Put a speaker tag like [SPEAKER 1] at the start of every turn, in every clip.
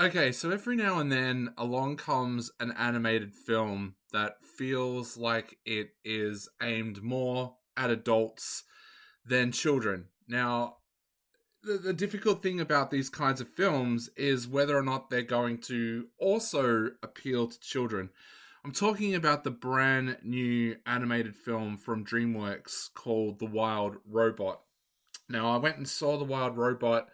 [SPEAKER 1] Okay, so every now and then along comes an animated film that feels like it is aimed more at adults than children. Now, the difficult thing about these kinds of films is whether or not they're going to also appeal to children. I'm talking about the brand new animated film from DreamWorks called The Wild Robot. Now, I went and saw The Wild Robot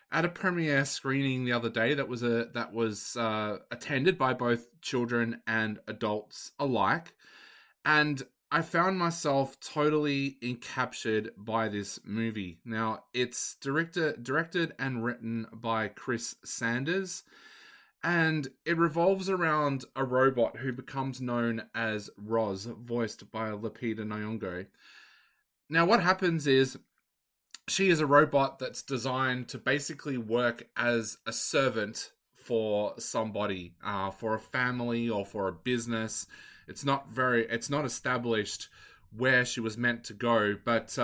[SPEAKER 1] at a premiere screening the other day that was attended by both children and adults alike, and I found myself totally encaptured by this movie. Now, it's directed and written by Chris Sanders, and it revolves around a robot who becomes known as Roz, voiced by Lupita Nyong'o. Now, what happens is she is a robot that's designed to basically work as a servant for somebody, for a family or for a business. It's not established where she was meant to go, but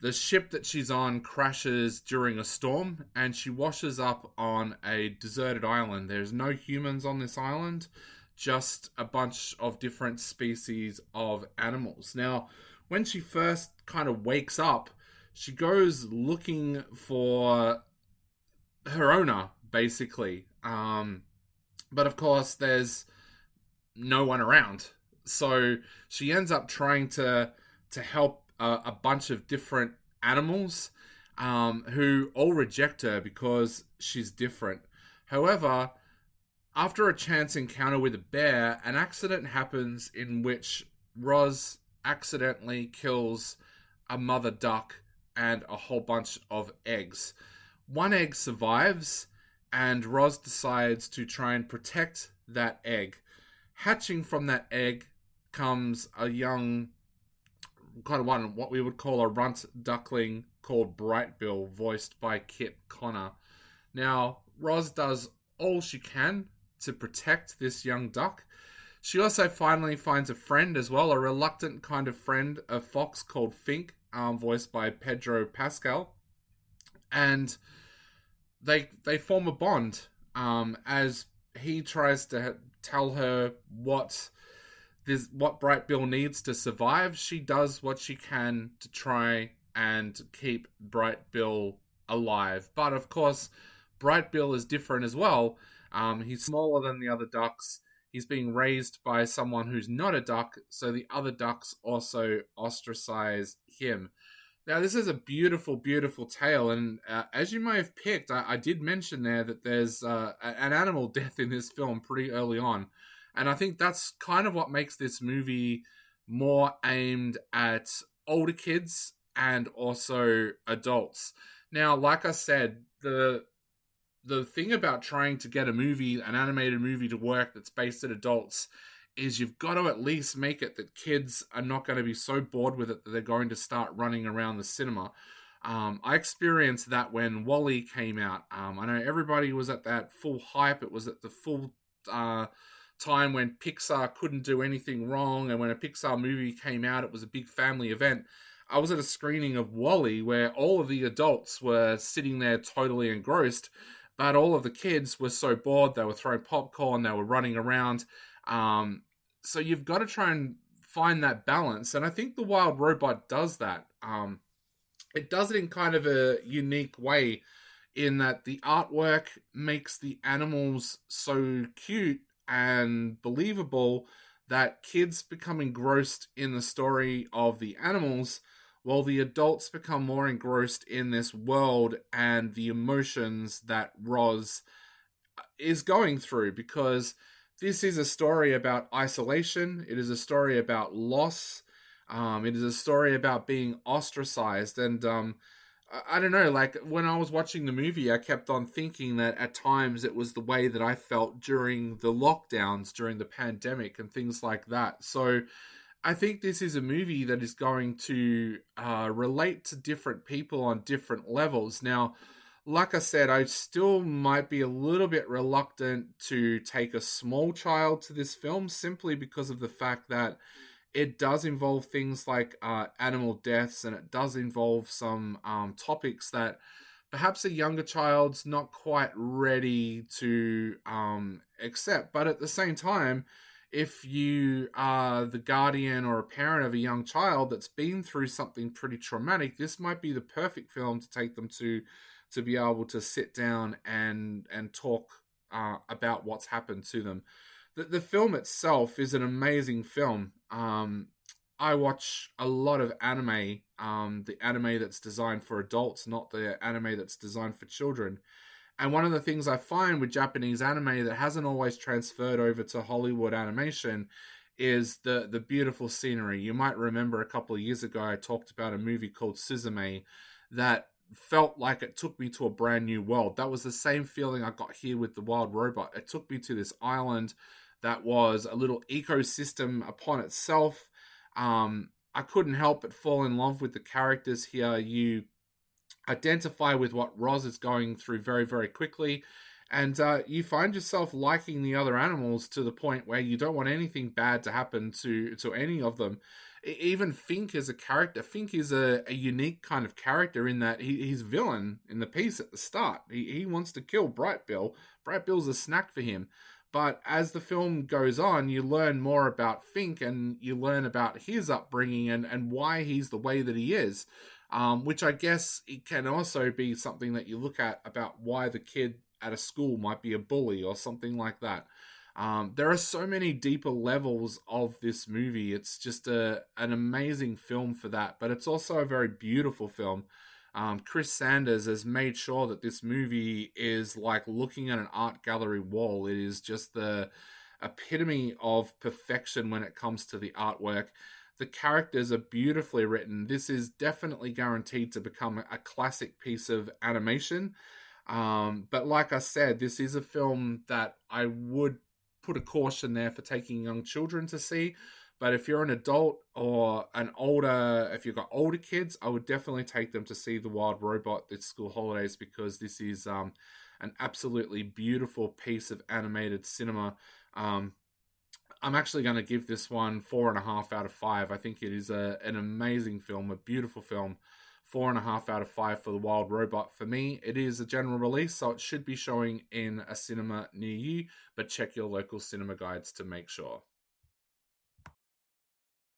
[SPEAKER 1] the ship that she's on crashes during a storm, and she washes up on a deserted island. There's no humans on this island, just a bunch of different species of animals. Now, when she first kind of wakes up, she goes looking for her owner, basically. But of course, there's no one around. So she ends up trying to help a bunch of different animals who all reject her because she's different. However, after a chance encounter with a bear, an accident happens in which Roz accidentally kills a mother duck and a whole bunch of eggs. One egg survives, and Roz decides to try and protect that egg. Hatching from that egg comes a young, kind of one, what we would call a runt duckling called Brightbill, voiced by Kit Connor. Now, Roz does all she can to protect this young duck. She also finally finds a friend as well, a reluctant kind of friend, a fox called Fink, voiced by Pedro Pascal, and they form a bond as he tries to tell her what Bright Bill needs to survive. She does what she can to try and keep Bright Bill alive, but of course, Bright Bill is different as well. He's smaller than the other ducks. He's being raised by someone who's not a duck, so the other ducks also ostracize him. Now, this is a beautiful, beautiful tale, and as you may have picked, I did mention there that there's an animal death in this film pretty early on, and I think that's kind of what makes this movie more aimed at older kids and also adults. Now, like I said, the thing about trying to get an animated movie to work that's based at adults, is you've got to at least make it that kids are not going to be so bored with it that they're going to start running around the cinema. I experienced that when Wall-E came out. I know everybody was at that full hype. It was at the full time when Pixar couldn't do anything wrong, and when a Pixar movie came out, it was a big family event. I was at a screening of Wall-E where all of the adults were sitting there totally engrossed, but all of the kids were so bored, they were throwing popcorn, they were running around. So you've got to try and find that balance, and I think the Wild Robot does that. It does it in kind of a unique way, in that the artwork makes the animals so cute and believable that kids become engrossed in the story of the animals, while the adults become more engrossed in this world and the emotions that Roz is going through, because this is a story about isolation. It is a story about loss. It is a story about being ostracized. And I don't know, like when I was watching the movie, I kept on thinking that at times it was the way that I felt during the lockdowns, during the pandemic, and things like that. So I think this is a movie that is going to relate to different people on different levels. Now, like I said, I still might be a little bit reluctant to take a small child to this film, simply because of the fact that it does involve things like animal deaths, and it does involve some topics that perhaps a younger child's not quite ready to accept. But at the same time, if you are the guardian or a parent of a young child that's been through something pretty traumatic, this might be the perfect film to take them to be able to sit down and talk about what's happened to them. The film itself is an amazing film. I watch a lot of anime, the anime that's designed for adults, not the anime that's designed for children. And one of the things I find with Japanese anime that hasn't always transferred over to Hollywood animation is the beautiful scenery. You might remember a couple of years ago I talked about a movie called Suzume that felt like it took me to a brand new world. That was the same feeling I got here with The Wild Robot. It took me to this island that was a little ecosystem upon itself. I couldn't help but fall in love with the characters here. You identify with what Roz is going through very, very quickly. And you find yourself liking the other animals to the point where you don't want anything bad to happen to any of them. Even Fink is a character. Fink is a unique kind of character in that he's villain in the piece at the start. He wants to kill Bright Bill. Bright Bill's a snack for him. But as the film goes on, you learn more about Fink and you learn about his upbringing and why he's the way that he is. Which I guess it can also be something that you look at about why the kid at a school might be a bully or something like that. There are so many deeper levels of this movie. It's just an amazing film for that, but it's also a very beautiful film. Chris Sanders has made sure that this movie is like looking at an art gallery wall. It is just the epitome of perfection when it comes to the artwork. The characters are beautifully written. This is definitely guaranteed to become a classic piece of animation. But like I said, this is a film that I would put a caution there for taking young children to see. But if you're an adult or if you've got older kids, I would definitely take them to see The Wild Robot this school holidays, because this is an absolutely beautiful piece of animated cinema. I'm actually going to give this one 4.5 out of 5. I think it is an amazing film, a beautiful film. 4.5 out of 5 for The Wild Robot. For me, it is a general release, so it should be showing in a cinema near you, but check your local cinema guides to make sure.